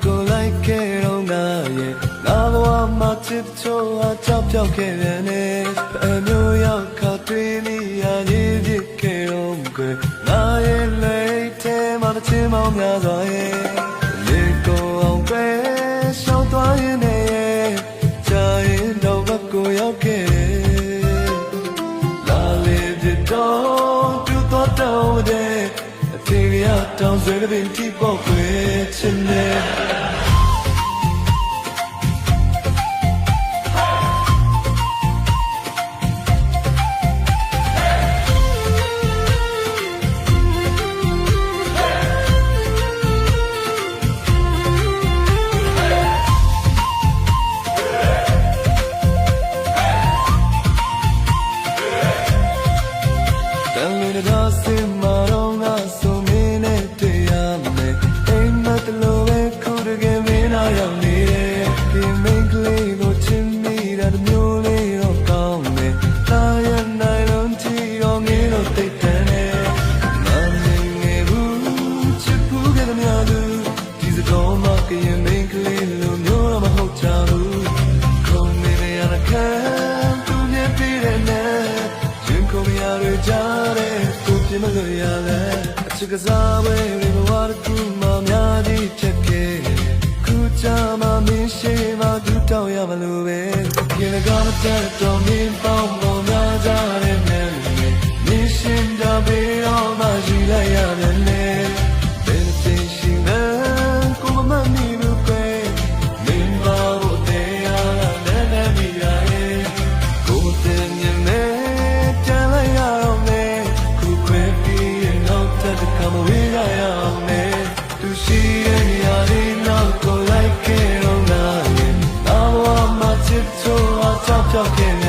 ကိုလိုက်ခဲ့တော့ငါရဲ့ငါဘဝမှာချစ်ချိုးအကြောက်ပြောက်ခဲ့ပြန်နေအမျိုးရောက်ခါတွေ့မိရရေးဖြစ်ခဲ့တော့ကွယ်ငါရဲ့လက်ထဲမှာတစ်ချင်းပေါင်းများစွာရဲ့လေကိုအောင်ပဲရှောင်းသွားရင်နဲ့ကြာရင်တော့ဘက်ကိုရောက်ခဲ့လာလေပြတော့တူတော့တော့တဲ့အထင်ရတောင်ဆွေးတဲ့ပင်ထိပေါ့ကွယ်ချင်တယ်ဒါစင်မာတော့ငါဆိုမင်းနဲ့တွေ့ရမယ်အိမ်မက်တလို့ပဲခုတကယ်မင်းလာရောက်နေတယ်ဒီမင်းကလေးကိုချစ်မိတာတမျိုးလေးတော့ကောင်းမယ်တာရနိုင်လုံးချီတော့ငင်းတော့တိတ်တန်တယ်မမင်းငယ်ဘူးချစ်ဘူးကလည်းများလို့ဒီစကောင်းမကရင်မင်းကလေးလိုမျိုးတော့မဟုတ်ကြဘူးခုံနေရတဲ့ခံသူမြင်ပြီးတဲ့နဲ့ရင်ခုံရရကြတဲ့မလို့ရလဲအချစ်ကစားဝဲတွေဘဝတစ်ခုမှများကြီးဖြစ်ခဲ့ခုချာမမင်းရှိမှသူတောင်းရမလို့ပဲရင်ကမတတ်တော့မင်းပေါင်းပေါ်များကြတဲ့နဲ့မင်းရှင်ကြပေးတော့မှရှိလိုက်ရမယ်လေဘယ်လိုရှိလဲကိုမမမီဘူးပဲမင်းပါဖို့တရားနဲ့နဲ့မိရရဲ့ကိုတင်မြင်နဲ့ကြံလိုက်ရတော့မယ်Come away, I am to see any other now. Go like it on now. Now I'm not so I talk talking.